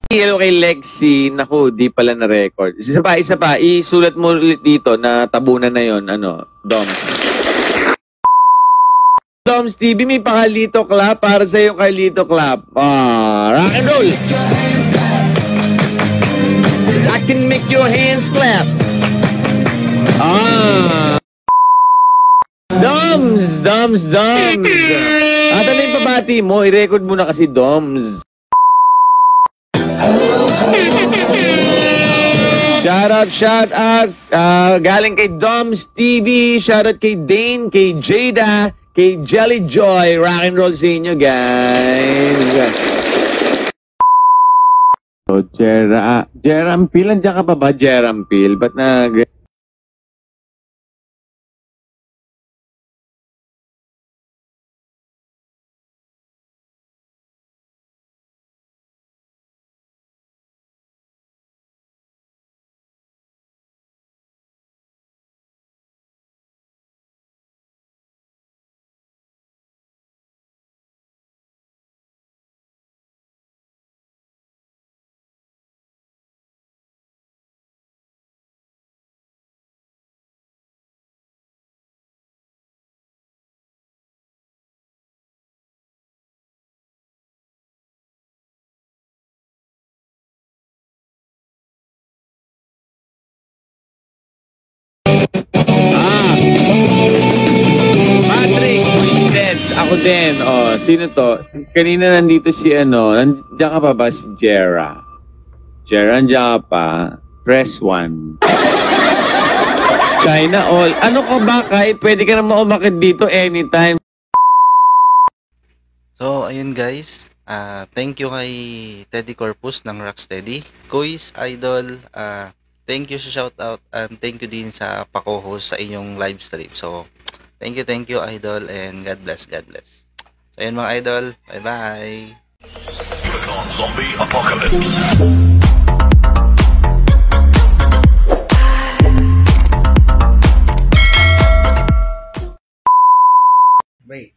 Hello kay Lexi. Naku, di pala na-record. Isa pa. Isulat mo ulit dito na tabunan na yon, ano, Doms. Doms TV, may pakalito clap para sa iyo, Carlito clap. Rock and roll. I can make your hands clap. Doms. Ata na yung pabati mo, i-record mo na kasi, Doms. Shout out, galing kay Doms TV, shout out kay Dane, kay Jada, kay Jelly Joy. Rock and roll sa inyo, guys. So, Jerampil, nandiyan ka pa ba, Jerampil? Ba't ako din. Sino to? Kanina nandito si nandiyan ka pa ba si Jera? Jera, nandiyan ka pa? Press 1. China all. Ano ka ba, Kai? Pwede ka naman umakit dito anytime. So, ayun guys. Thank you kay Teddy Corpus ng Rocksteady. Kuis, Idol, thank you sa shoutout and thank you din sa pako-host sa inyong live stream. So, thank you, Idol, and God bless. So, ayun mga Idol. Bye-bye. Zombie Apocalypse. Wait.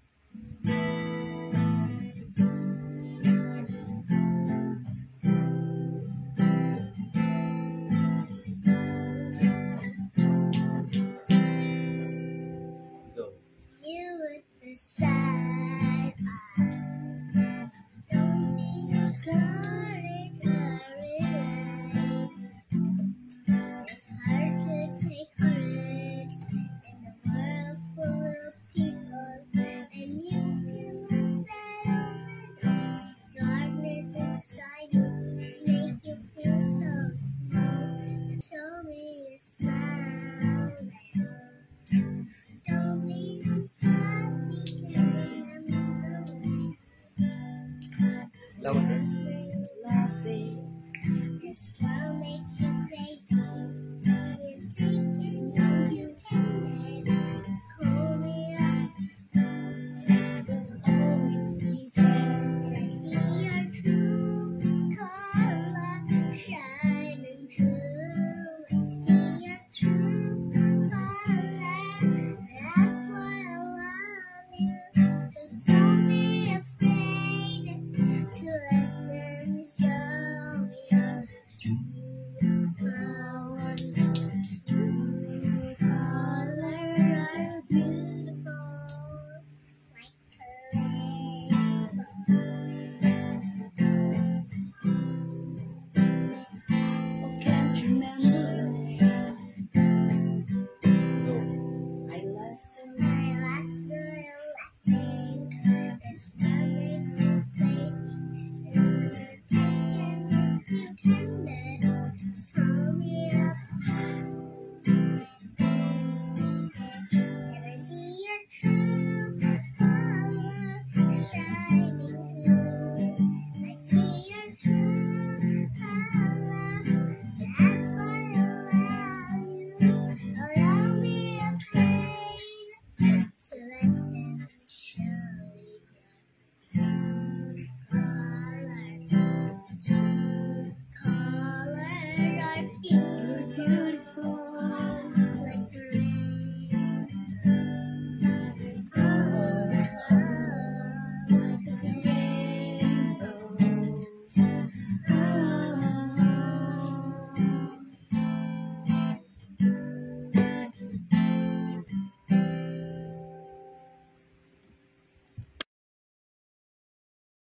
Laughing, his smile makes you crazy. You think you can call me up. You'll always be there, and I see your true color shining through. I see your true color. That's why I love you. So don't be afraid to let them show you.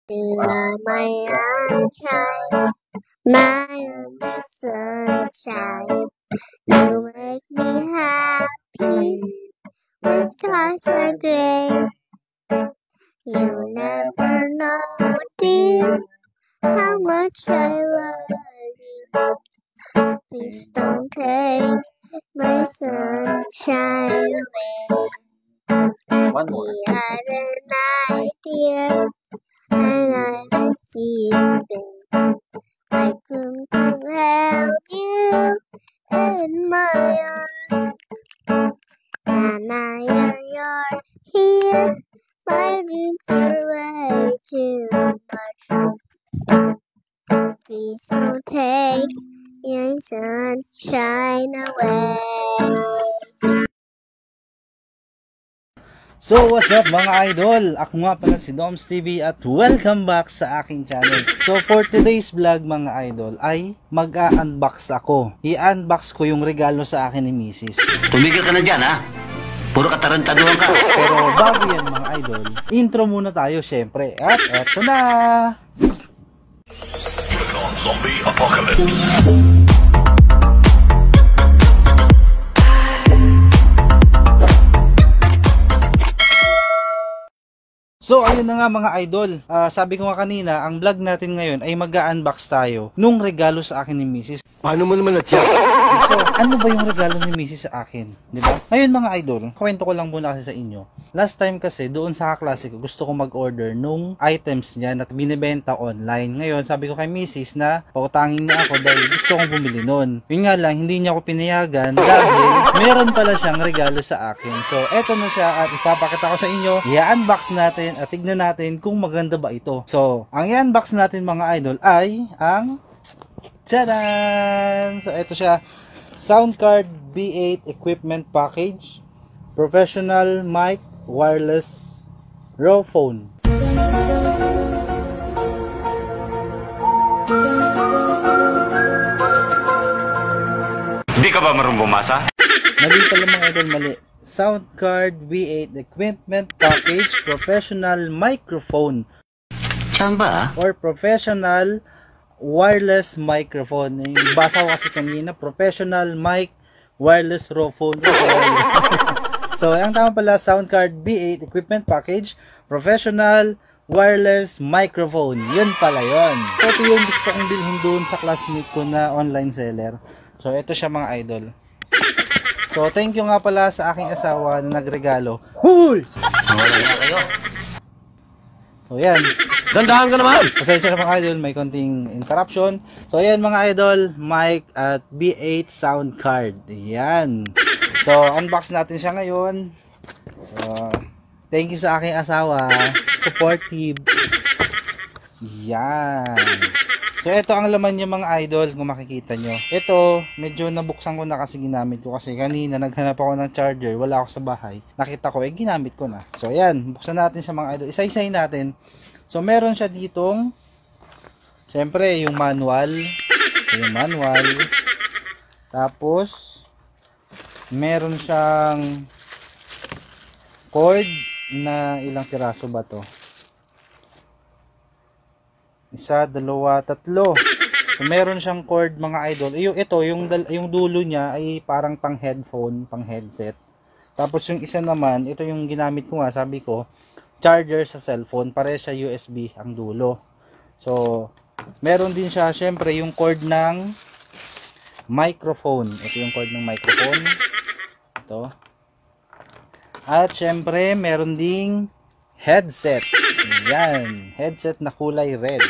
You are my sunshine, my only sunshine. You make me happy when skies are gray. You never know, dear, how much I love you. Please don't take my sunshine away. One more. The other night, dear, and I was sleeping. I couldn't hold you in my arms. And now you're here. My dreams are way too much. Please don't take your sunshine away. So what's up mga idol? Ako nga pala si Doms TV at welcome back sa aking channel. So for today's vlog mga idol ay mag-unbox ako. I-unbox ko yung regalo sa akin ni Mrs. Tumigil ka na dyan, ha? Puro katarantaduhan ka. Pero bago yan mga idol, intro muna tayo syempre. At eto na! Zombie Apocalypse. So ayun na nga mga idol, sabi ko nga kanina, ang vlog natin ngayon ay mag-unbox tayo nung regalo sa akin ni Mrs. Paano mo naman natya? So ano ba yung regalo ni Mrs. sa akin? Diba? Ngayon mga idol, kwento ko lang muna kasi sa inyo. Last time kasi doon sa kaklase ko, gusto ko mag-order nung items niya na binibenta online. Ngayon sabi ko kay Mrs. na pautangin niya ako dahil gusto kong bumili nun. Yun nga lang, hindi niya ako pinayagan dahil meron pala siyang regalo sa akin. So eto na siya at ipapakita ko sa inyo. I-unbox natin at tignan natin kung maganda ba ito. So, ang i-unbox natin mga idol ay ang tadaan! So, ito siya. Soundcard B8 Equipment Package. Professional mic, wireless, raw phone. Hindi ka ba marunong bumasa? Mali pala mga idol, mali. Soundcard V8 Equipment Package Professional Microphone Saan ba? or Professional Wireless Microphone. Yung basa ko kasi kanina, Professional Mic Wireless Raw Phone. So, ang tama pala, Soundcard V8 Equipment Package Professional Wireless Microphone. Yun pala yun. Ito yung gusto kong bilhin doon sa classmate ko na online seller. So, ito siya mga idol. So, thank you nga pala sa aking asawa na nagregalo. Huy! Wala na kayo. So, yan. Dandahan ka naman! Pasensya na mga idol, may konting interruption. So, yan mga idol, mic at B8 sound card. Yan. So, unbox natin siya ngayon. So, thank you sa aking asawa. Supportive. Yan. So, ito ang laman niya mga idol, kung makikita nyo. Ito, medyo nabuksan ko na kasi ginamit ko. Kasi kanina, naghanap ako ng charger, wala ako sa bahay. Nakita ko, ginamit ko na. So, ayan, buksan natin siya mga idol. Isa-isahin natin. So, meron siya ditong, syempre, yung manual. Yung manual. Tapos, meron siyang cord na ilang piraso ba to? Isa, dalawa, tatlo. So, meron siyang cord mga idol. Ito, yung dulo niya ay parang pang headphone, pang headset. Tapos yung isa naman, ito yung ginamit ko nga, sabi ko, charger sa cellphone. Pare siya USB ang dulo. So, meron din siya, syempre, yung cord ng microphone. Ito yung cord ng microphone. Ito. At syempre, meron ding headset. Yan. Headset na kulay red.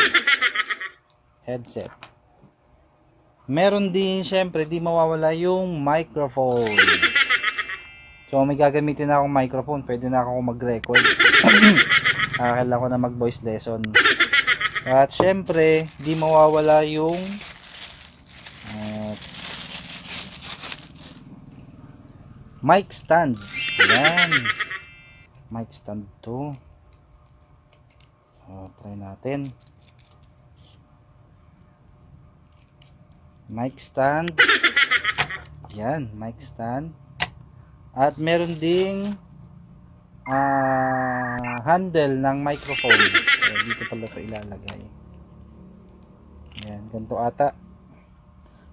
Headset. Meron din, syempre, di mawawala yung microphone. So, may gagamitin na akong microphone. Pwede na ako mag-record. Kailangan ko na mag-voice lesson. At syempre, di mawawala yung mic stand. Yan. Mic stand to. So, try natin. Mic stand. Yan, mic stand. At meron ding handle ng microphone. So, dito pala ito ilalagay. Ayan, ganito ata.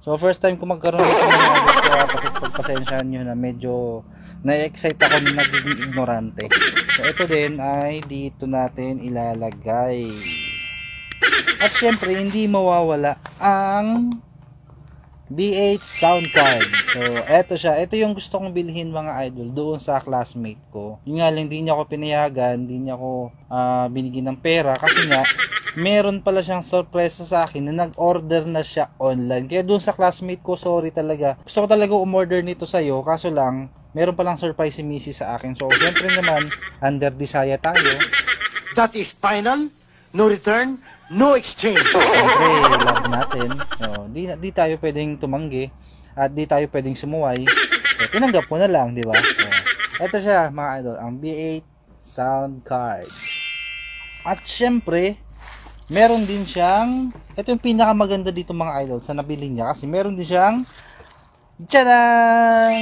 So first time ko magkaroon nito mga idol, kaya pagpasensyahan nyo na medyo na-excite ako na nagiging ignorante. So ito din ay dito natin ilalagay. At syempre hindi mawawala ang B8 sound card. So eto siya, ito yung gusto kong bilhin mga idol doon sa classmate ko. Yun nga lang, hindi niya ako pinayagan, hindi niya ako binigyan ng pera kasi nga meron pala siyang sorpresa sa akin na nag-order na siya online. Kaya doon sa classmate ko, sorry talaga. Gusto ko talaga umorder nito sa'yo, kaso lang meron palang surprise si Missy sa akin. So syempre naman, under desire tayo. That is final, no return, no exchange. Siyempre, love natin. No, di tayo pwedeng tumanggi at di tayo pwedeng sumuway. So, tinanggap mo na lang, di ba? So, ito siya, mga idol, ang B8 sound card. At syempre, meron din siyang, ito yung pinakamaganda dito mga idol sa nabili niya kasi meron din siyang, tcharan!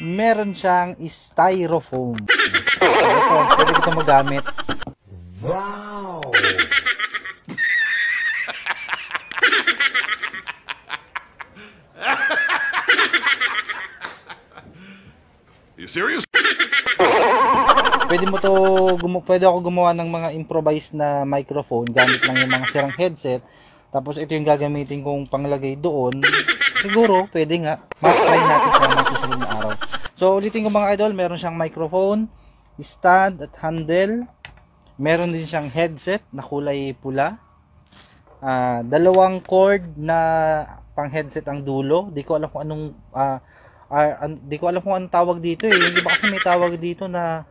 Meron siyang styrofoam. So, ito, pwede ko ito magamit. Wow! You serious? Pwede mo to, pwede ako gumawa ng mga improvised na microphone gamit lang yung mga sirang headset. Tapos ito yung gagamitin kong panglagay doon. Siguro, pwede nga. Ma-try natin sa mga susunod na araw. So, ulitin ko mga idol, meron siyang microphone, stand at handle. Meron din siyang headset na kulay pula. Dalawang cord na pang headset ang dulo. Di ko alam kung anong di ko alam kung anong tawag dito eh. Yung iba kasi may tawag dito na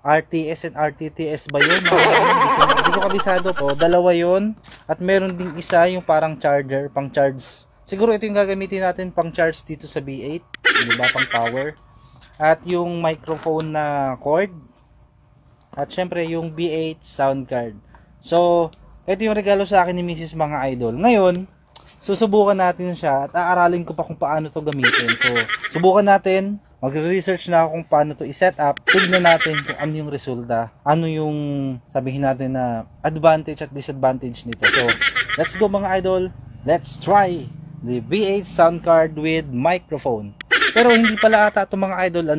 RTS and RTTS ba yun? Di ko kabisado po. Dalawa yun. At meron ding isa yung parang charger, pang charge. Siguro ito yung gagamitin natin pang charge dito sa B8. Diba? Pang power. At yung microphone na cord. At syempre yung B8 sound card. So, ito yung regalo sa akin ni Mrs. mga idol. Ngayon, susubukan natin siya at aaralin ko pa kung paano to gamitin. So, subukan natin. Magre-research na ako kung paano to i-set up. Tignan natin kung ano yung resulta. Ano yung sabihin natin na advantage at disadvantage nito. So, let's go mga idol. Let's try the B8 sound card with microphone. Pero hindi pala ata ito mga idol,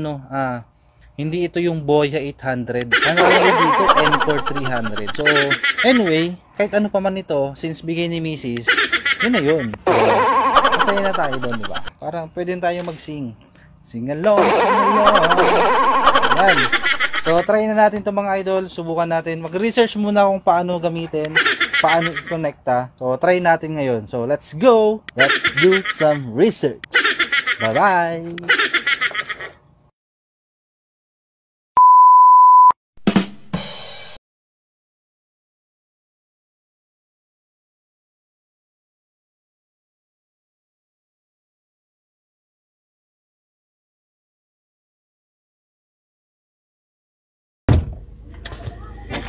hindi ito yung Boya 800. Ang nalagay dito, Encore 300. So, anyway, kahit ano pa man ito, since bigay ni Mrs., yun na yun. So, masaya na tayo doon, diba? Parang pwede tayo mag-sing. Sing along, sing along. Ayan. So, try na natin ito mga idol. Subukan natin. Mag-research muna kung paano gamitin, paano i-connecta. So, try natin ngayon. So, let's go. Let's do some research. Bye-bye.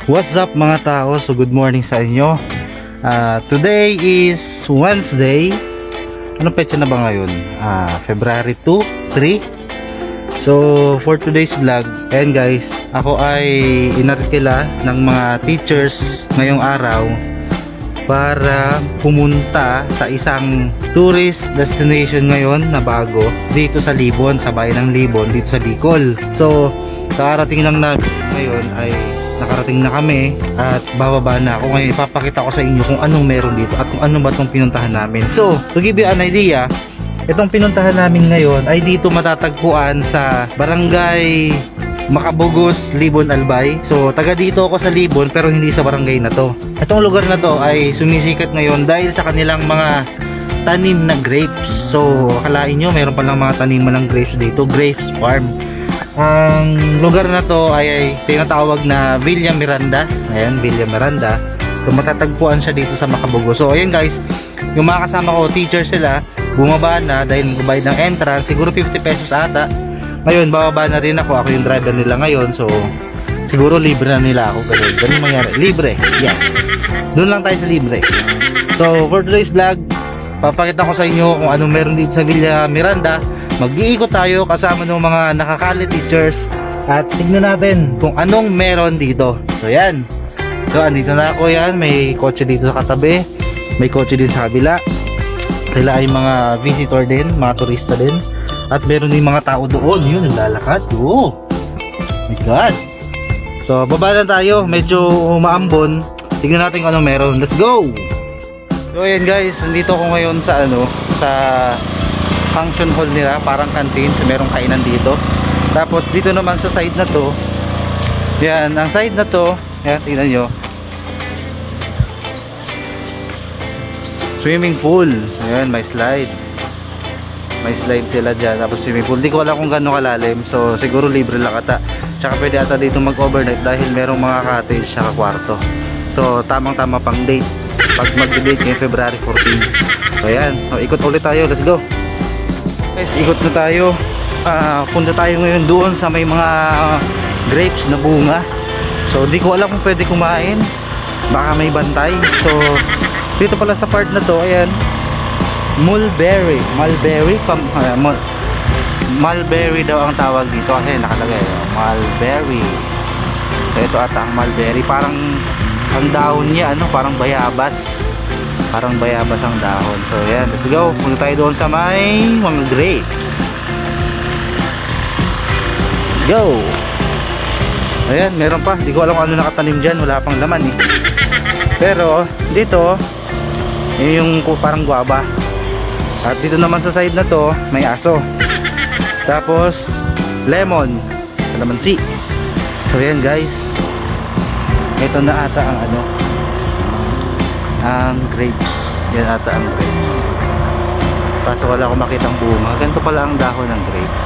What's up mga tao? So good morning sa inyo. Today is Wednesday. Ano petsa na ba ngayon? February 2, 3. So for today's vlog, and guys, ako ay inarkila ng mga teachers ngayong araw para pumunta sa isang tourist destination ngayon na bago dito sa Libon, sa bayan ng Libon, dito sa Bicol. So kakarating lang na ngayon ay nakarating na kami at bababa na ako. Ngayon ipapakita ko sa inyo kung anong meron dito at kung ano ba itong pinuntahan namin. So to give you an idea, itong pinuntahan namin ngayon ay dito matatagpuan sa Barangay Macabugos, Libon, Albay. So taga dito ako sa Libon pero hindi sa barangay na to. Itong lugar na to ay sumisikat ngayon dahil sa kanilang mga tanim na grapes. So akalain nyo meron palang mga taniman ng grapes dito, Grapes Farm. Ang lugar na to ay tinatawag na Villa Miranda. Ayan, Villa Miranda. So matatagpuan siya dito sa Macabugos. So ayan guys, yung mga kasama ko, teacher sila, bumaba na dahil magbayad ng entrance, siguro 50 pesos ata. Ngayon bababa na rin ako yung driver nila ngayon. So siguro libre na nila ako. Ganun mangyari, libre. Yeah, doon lang tayo sa libre. So for today's vlog, papakita ko sa inyo kung anong meron dito sa Villa Miranda. Mag-iikot tayo kasama ng mga nakakali teachers at tignan natin kung anong meron dito. So yan, So andito na ako, yan, may kotse dito sa katabi, may kotse din sa kabila. Sila ay mga visitor din, mga turista din. At meron din mga tao doon, yun, lalakad. Oh my god. So baba na tayo, medyo maambon. Tignan natin kung ano meron, let's go. So ayan guys, nandito ako ngayon sa sa function hall nila, parang canteen. So merong kainan dito. Tapos dito naman sa side na to, yan, ang side na to, yan, tignan nyo, swimming pool. Ayan, may slide. May slide sila dyan. Tapos swimming pool. Di ko alam kung gano'ng kalalim. So siguro libre lang ata. Tsaka pwede ata dito mag-overnight dahil merong mga cottage tsaka kwarto. So tamang tama pang date pag mag-date ngayong February 14. So ayan. So, ikot ulit tayo. Let's go. Guys, ikot na tayo. Punta tayo ngayon doon sa may mga grapes na bunga. So di ko alam kung pwede kumain. Baka may bantay. So dito pala sa part na to, ayan, mulberry daw ang tawag dito kasi nakalagay mulberry. So ito ata ang mulberry, parang ang dahon niya parang bayabas ang dahon. So ayan, let's go, punta tayo doon sa may mga grapes. Let's go. Ayan, meron pa, di ko alam kung ano nakatanim dyan, wala pang laman eh. Pero dito yung parang guava. At dito naman sa side na to may aso. Tapos lemon, calamansi. So yan guys, ito na ata ang ang grapes. Yan ata ang grapes. Kaso wala akong makitang bunga. Ganito pala ang dahon ng grapes.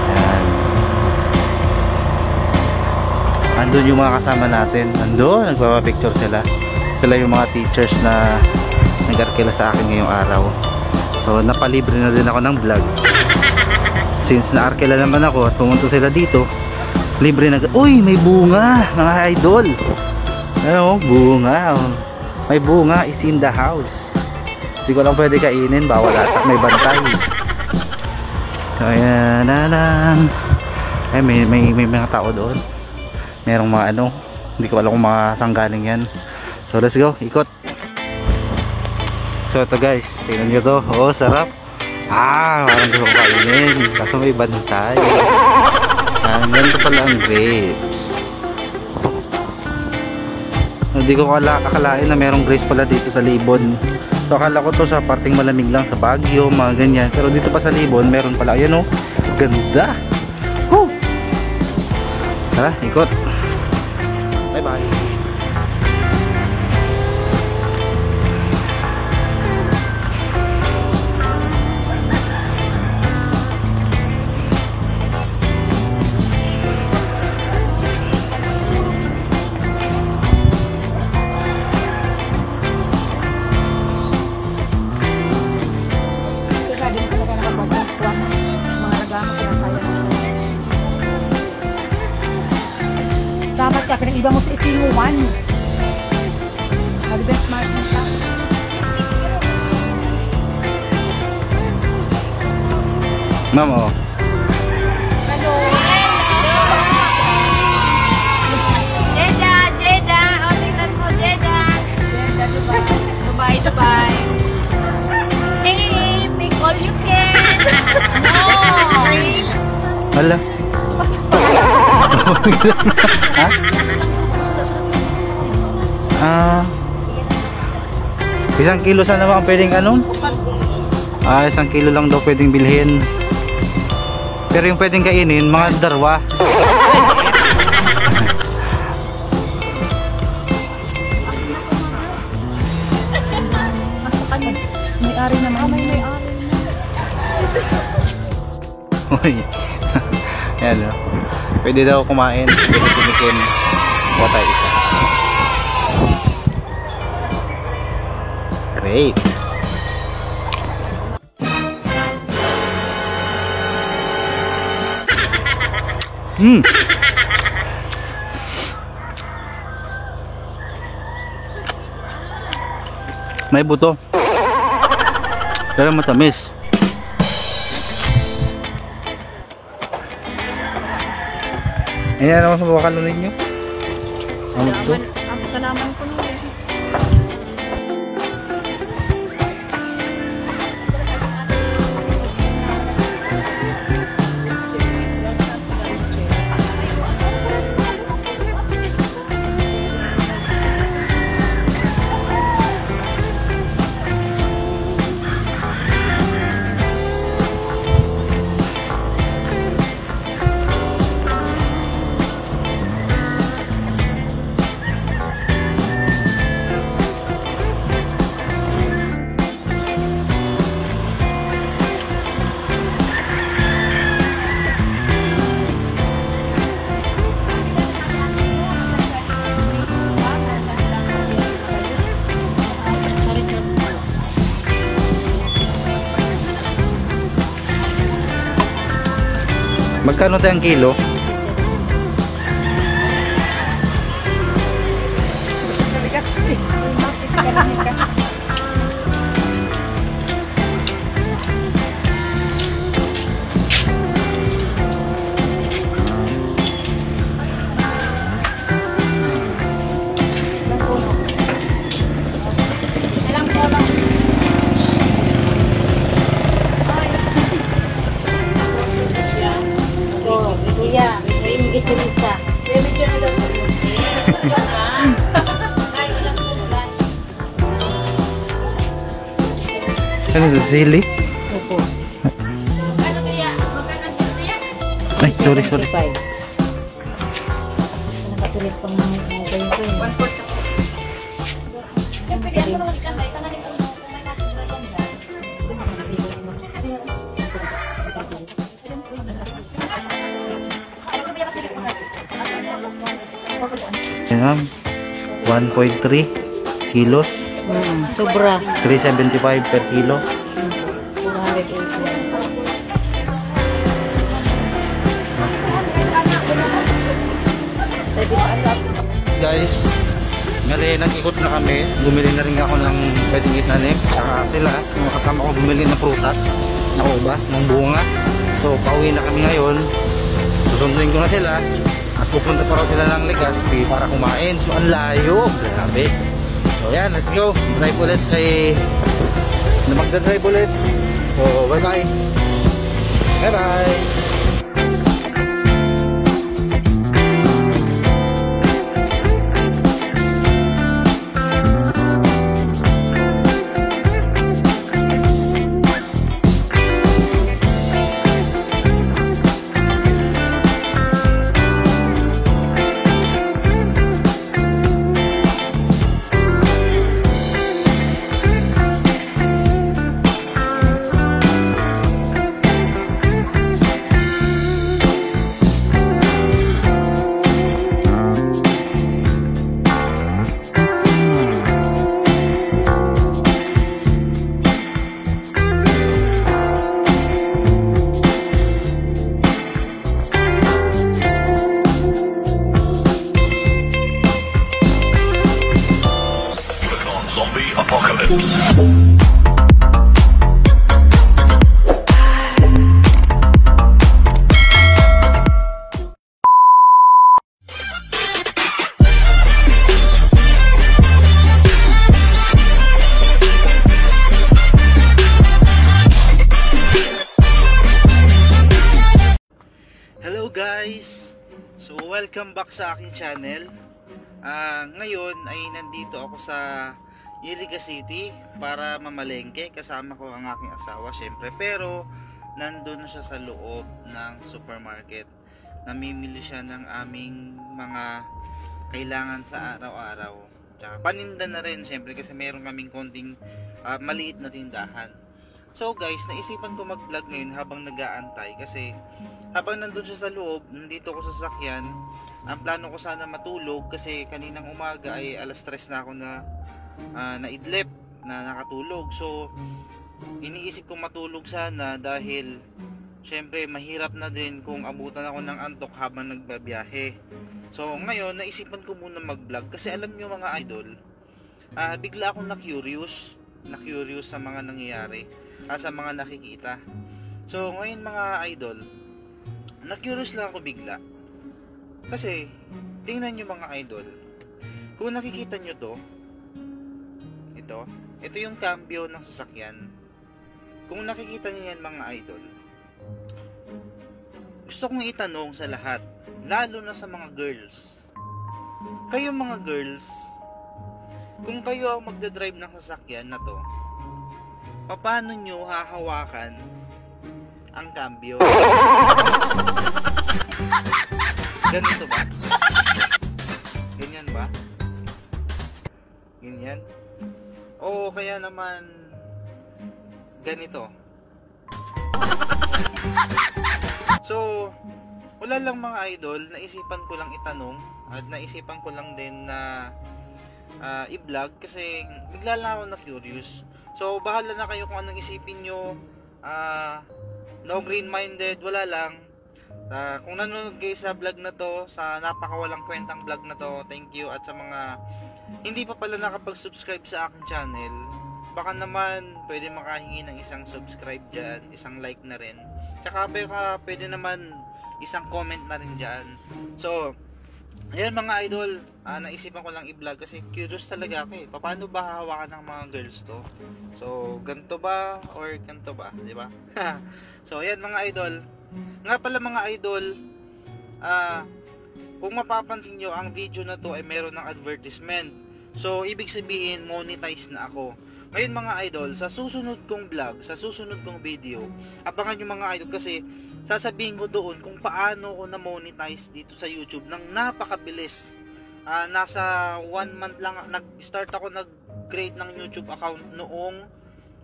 Yan. Andun yung mga kasama natin. Andun, nagpapapicture sila. Sila yung mga teachers na nag-arkila sa akin ngayong araw. So napalibre na din ako ng vlog. Since na-arkila naman ako at pumunta sila dito, libre na. Uy, may bunga mga idol. Ano, bunga. May bunga is in the house. Hindi ko lang pwede kainin, bawal ata, may bantay. So ayan na lang. Ay, may mga tao doon. Merong mga hindi ko alam kung mga sanggaling yan. So let's go, ikot. So ito guys, tingnan nyo to. Oh, sarap. Parang gusto kong kainin. Kaso may bantay. Ganito pala ang grapes. Hindi ko akalain na merong grapes pala dito sa Libon. So akala ko to sa parting malamig lang, sa Baguio, mga ganyan. Pero dito pa sa Libon, meron pala. Ayan oh, ganda. Woo! Tara, ikot. Bye bye. Dapat ka, pinag-iba mo sa itinguan. Sabi ba, smart mo ka? Ma'am, oh. Hello. Jeda. O, tingnan mo, Jeda. Dubai. Hey, make all you can. No. Hala. Isang kilo sana ba ang pwedeng isang kilo lang daw pwedeng bilhin. Pero yung pwedeng kainin, mga darwa. May-ari naman. May-ari. Uy. Ayan o. Pwede daw kumain. Pwede tinikin. Watay isa. Great. May buto. Pero matamis. Ayan ako sa bawakalan ninyo. Hamog to. Ang salaman ko nun. Magkano tayong kilo? Ano ito? Sili? Opo. Ay, sorry. Nakatulit pang mga kayo ko eh. Ayan, 1.3 kilos. Sobra. 375 per kilo. 480. Guys, ngali nag-ikot na kami. Bumili na rin ako ng pwedeng itnanim. Saka sila, yung kasama ko bumili ng prutas, ng ubas, ng bunga. So, pauwi na kami ngayon. Susunduin ko na sila. At pupunta pa raw sila ng Legazpi para kumain. So, ang layo. Grabe. So, yan. Let's go. Drive ulit sa magdadrive ulit. So, bye-bye. Bye-bye. Zombie apocalypse. Hello guys! So welcome back sa aking channel. Ngayon ay nandito ako sa Iliga City para mamalengke. Kasama ko ang aking asawa syempre. Pero nandun siya sa loob ng supermarket. Namimili siya ng aming mga kailangan sa araw-araw. Tsaka paninda na rin syempre kasi meron kaming konting maliit na tindahan. So guys, naisipan ko mag-vlog ngayon habang nag-aantay kasi habang nandun siya sa loob, nandito ko sa sasakyan. Ang plano ko sana matulog kasi kaninang umaga ay alas 3 na ako na naidlip na nakatulog. So iniisip kong matulog sana dahil syempre mahirap na din kung abutan ako ng antok habang nagbabiyahe. So ngayon naisipan ko muna mag-vlog kasi alam nyo mga idol, bigla akong na-curious sa mga nangyayari, sa mga nakikita. So ngayon mga idol, na-curious lang ako bigla kasi tingnan nyo mga idol, Kung nakikita nyo to, ito yung cambio ng sasakyan. Kung nakikita nyo yan mga idol, gusto kong itanong sa lahat, lalo na sa mga girls. Kayo mga girls, kung kayo ang magdadrive ng sasakyan na to, paano nyo hahawakan ang cambio? Ganito ba? Ganyan ba? Ganyan? O kaya naman ganito? So, wala lang mga idol, naisipan ko lang itanong at naisipan ko lang din na i-vlog kasi bigla lang ako na curious. So, bahala na kayo kung anong isipin nyo. No green-minded, wala lang. Kung nanonood kayo sa vlog na to, sa napakawalang kwentang vlog na to, thank you. At sa mga hindi pa pala nakapag-subscribe sa aking channel, baka naman pwede makahingi ng isang subscribe dyan, isang like na rin. Tsaka pwede naman isang comment na rin dyan. So, ayan mga idol, naisipan ko lang i-vlog kasi curious talaga ako eh. Paano ba hawakan ng mga girls to? So, ganito ba or ganito ba? Diba? So, ayan mga idol. Nga pala mga idol, kung mapapansin nyo, ang video na to ay meron ng advertisement. So, ibig sabihin, monetize na ako. Ngayon mga idol, sa susunod kong vlog, sa susunod kong video, abangan nyo mga idol kasi sasabihin ko doon kung paano ko na-monetize dito sa YouTube ng napakabilis. Nasa 1 month lang, nag-start ako nag-create ng YouTube account noong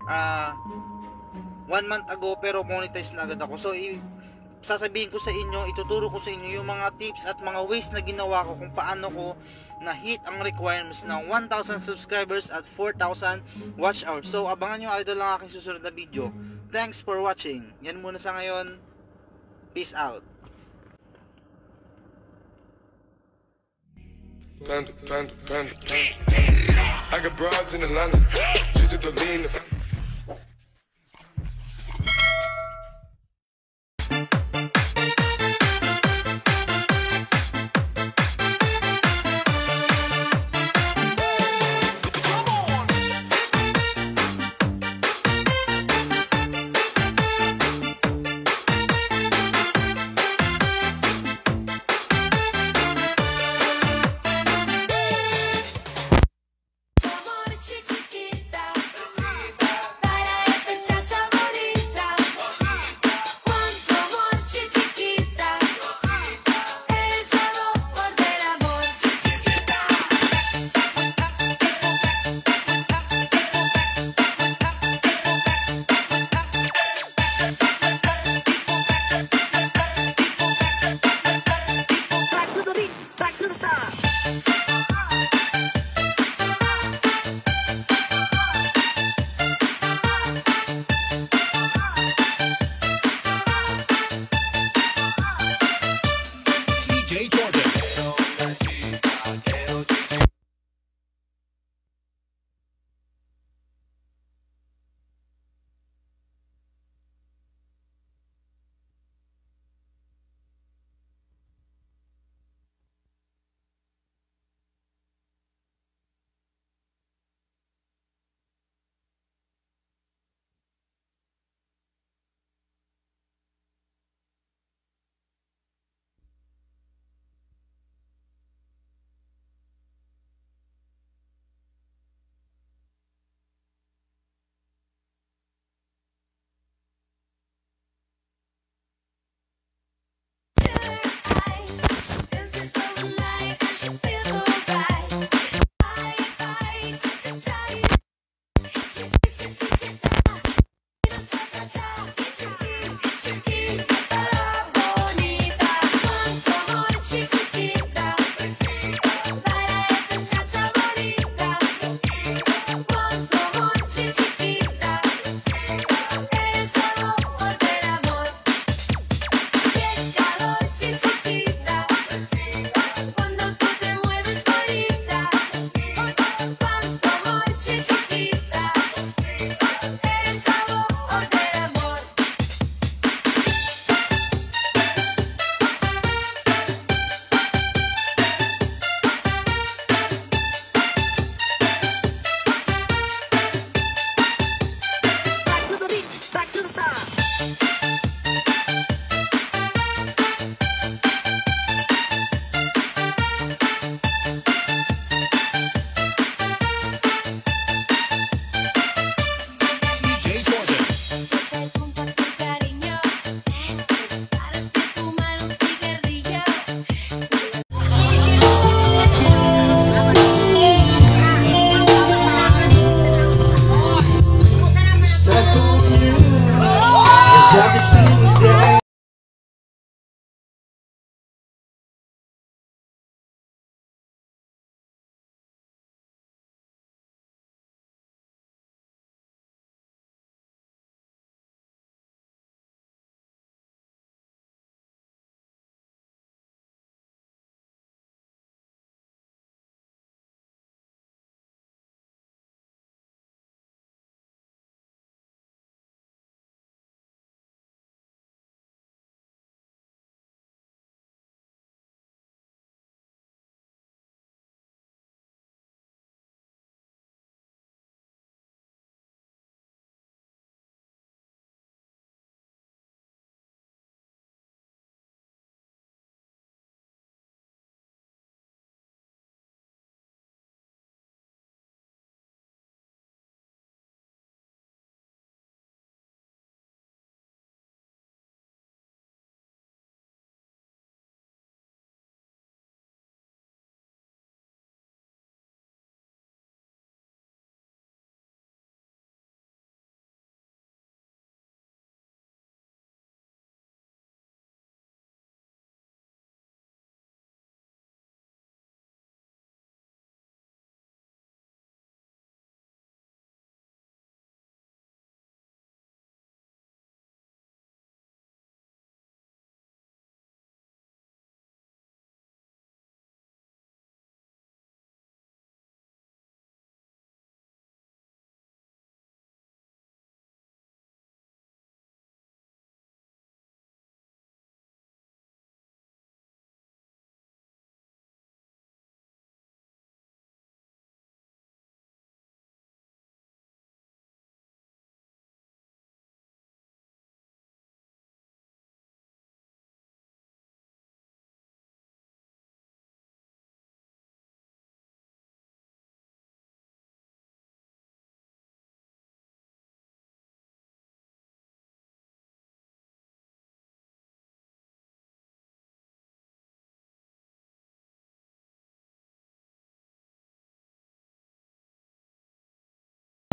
1 month ago, pero monetize na agad ako. So, sasabihin ko sa inyo, ituturo ko sa inyo yung mga tips at mga ways na ginawa ko kung paano ko na-hit ang requirements ng 1,000 subscribers at 4,000 watch hours. So, abangan nyo idol ang aking susunod na video. Thanks for watching. Yan muna sa ngayon. Peace out. Panda. I got broads in Atlanta. Just to lean. Chiquita,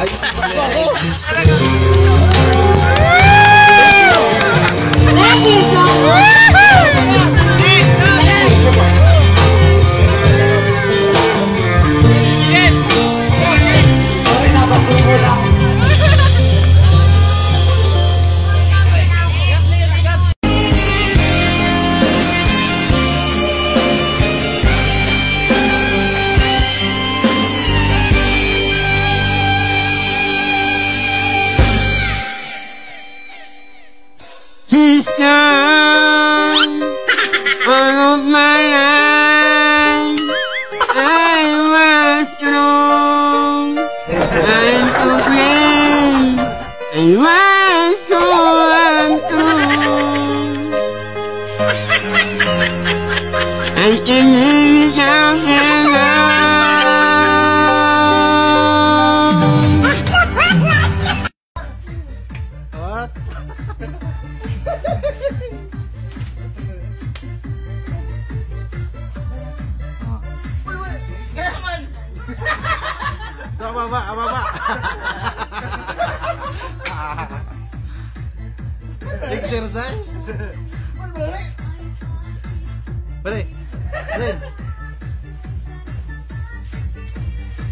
Thank you so much. Ababa. Exercise. Balik. Ren.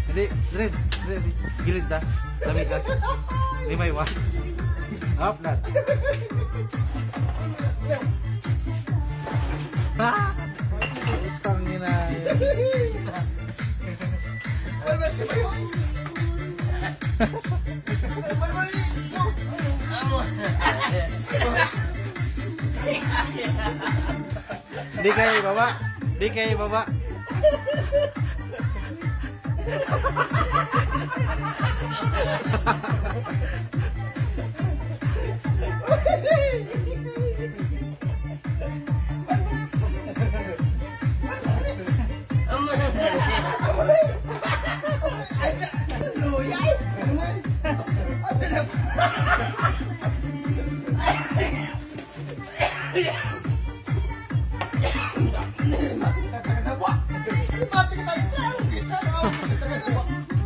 Hindi, Ren. Gilid na. Lamisa. Limay was. Up, lat. Utang ina. Di kayo ibaba. Di kayo ibaba.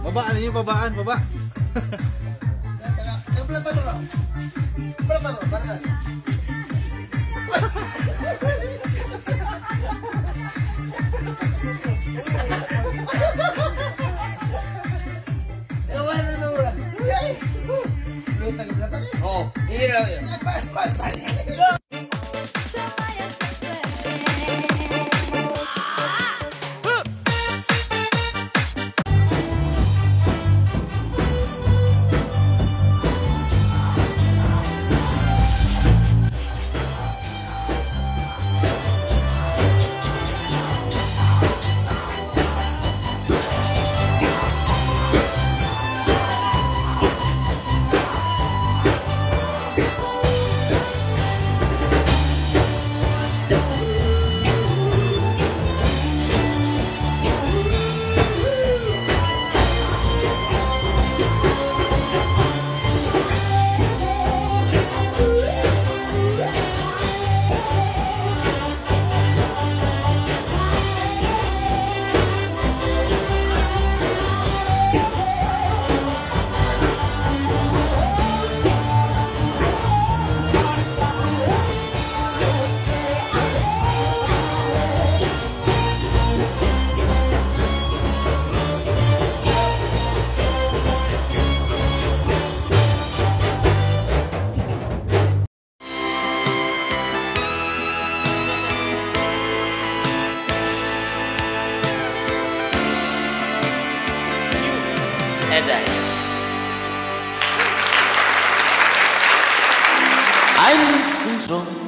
Baba, ano yung babaan? Baba. Oh, iya. I lose control.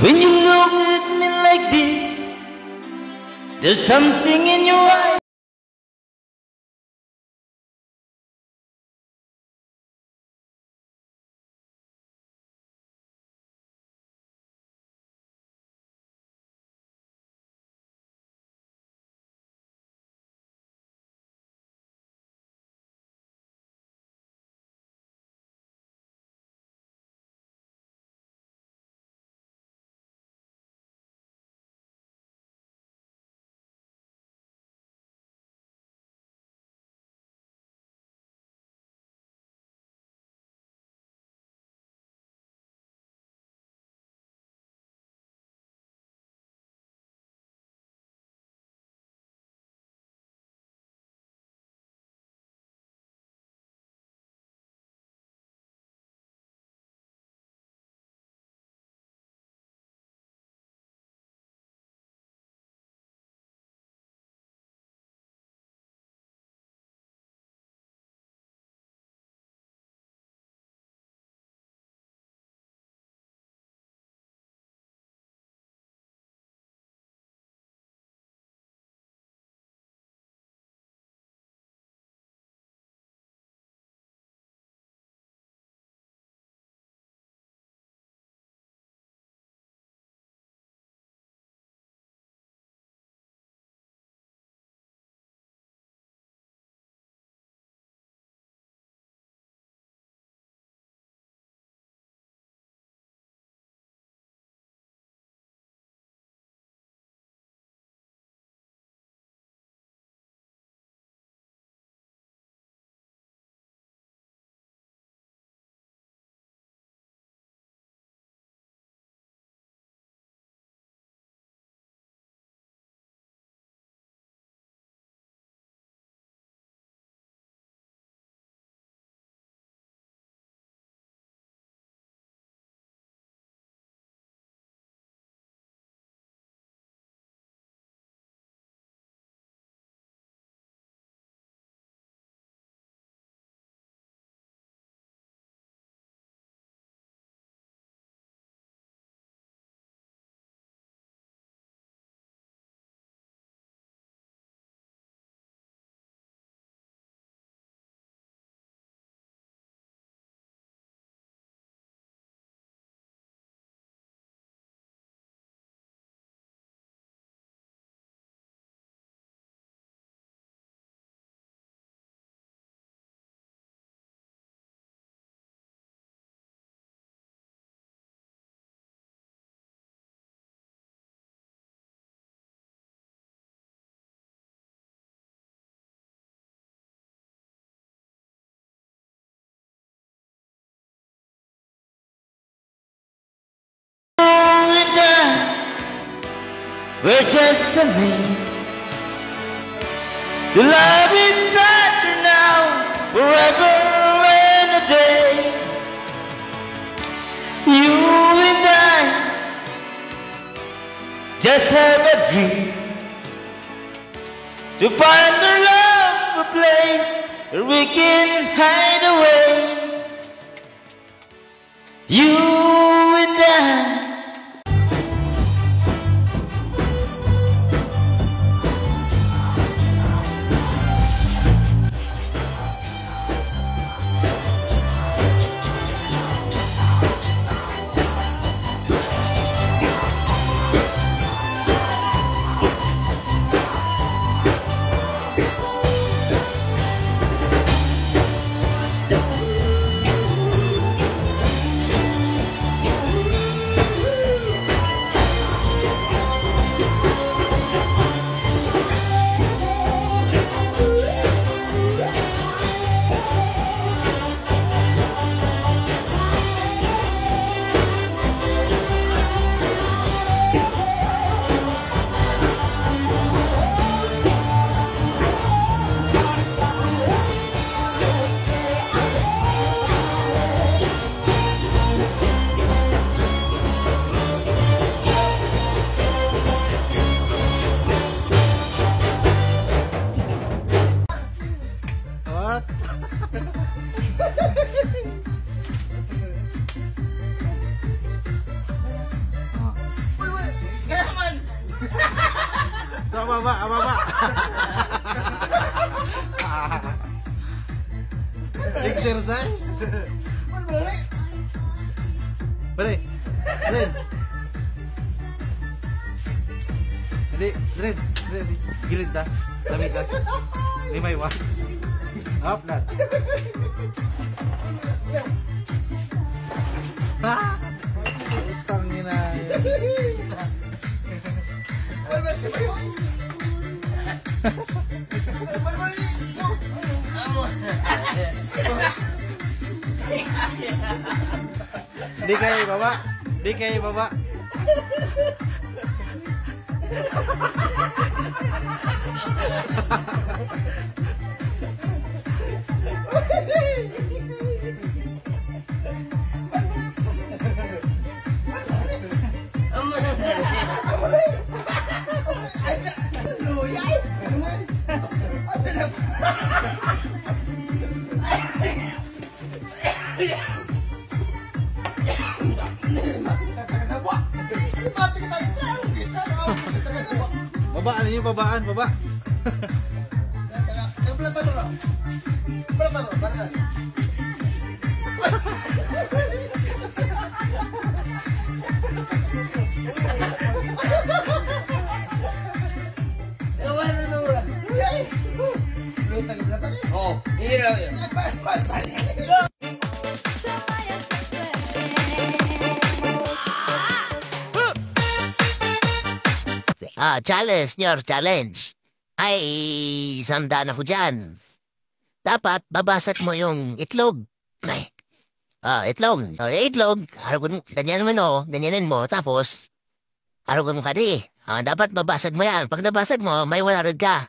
When you look at me like this, there's something in your eyes. We're just a man. The love inside you now, forever and a day. You and I just have a dream to find a love, a place where we can hide away. You and I. So, ababa. Exercise. Balik. Red. Gilid na. Lamisa. Limay was. Up, lat. Utang ina. Di kayo baba. Babaan. Oh, iya. Challenge. Ay, sandaan ako dyan. Dapat, babasag mo yung itlog. Itlog. Itlog, ganyanin mo, tapos, harugan mo ka di. Dapat babasag mo yan. Pag nabasag mo, may 100 ka.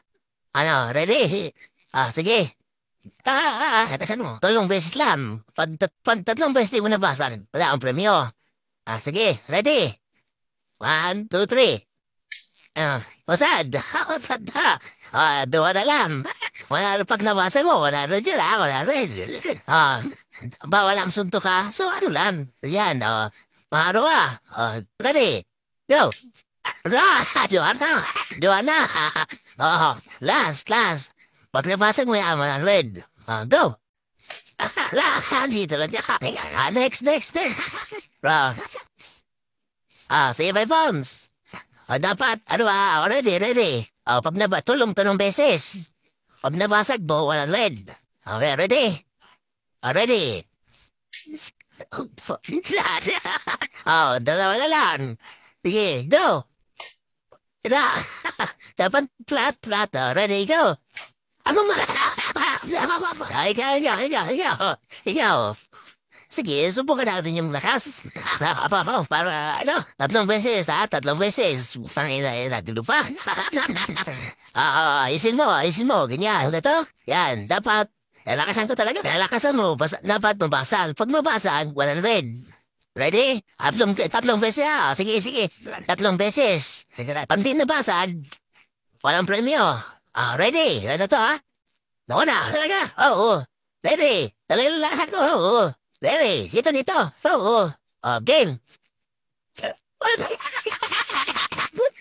Ready? Sige. Katasan mo. 3 beses lang. Pag 3 beses di mo nabasag, wala ang premyo. Sige, ready? 1, 2, 3. Masad na. 2 na lang. Pag nabasa mo, wala na dyan, wala rin. Bawal ang sunto ka, so ano lang. Yan, maharo ka. Ready? Go. Dua na. Last. Pag nabasa mo yan, 100. Go. Dito lang. Next. Say my bombs. Dapat, ready. Pag tulong 3 beses. Pag nabasag mo, 100. Okay, ready? Ready? 2 na lang. Sige, go. Dapat flat. Ready, go. Ikaw. Sige, subukan natin yung lakas. Para, 3 beses, 3 beses. Pangina, lupa. Isin mo, ganyan. Ito, yan, dapat, lakasan ko talaga. Lakasan mo, dapat mabasan. Pag mabasan, 100. Ready? 3 beses, Sige, 3 beses. Pag di nabasan, walang premyo. Ready? Ano to, Naku na, talaga. Oo. Ready? Talagang lakasan ko, oo. Ready? Dito. Game.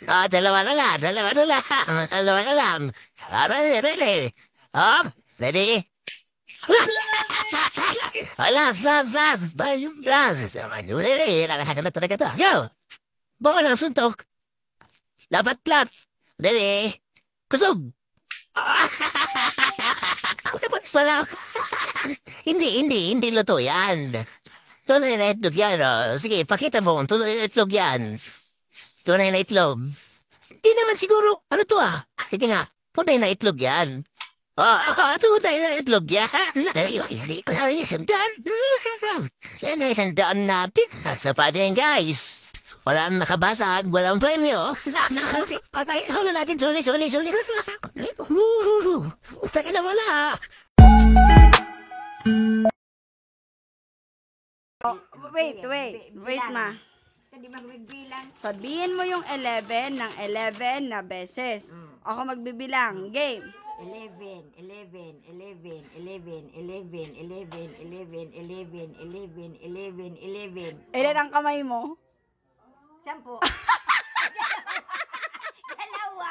Dalawa na lang. Ready? Ready? Last. Ready? Nakasakan na talaga to. Go! Bawa lang suntok. Dapat plat. Ready? Kusog. Wala. Hindi luto yan. Tunay na itlog yan, Sige, pakita mo kung tunay na itlog yan. Tunay na itlog. Hindi naman siguro, ano to Hindi nga, tunay na itlog yan. Tunay na itlog yan. Isang daan natin. Sa pa din, guys. Walang nakabasag, walang premyo. Patay, natin, suli. Taka na wala. Wait, ma. Sabihin mo yung 11 ng 11 na beses. Ako magbibilang. Game. 11. Ilan ang kamay mo? 10. Dalawa.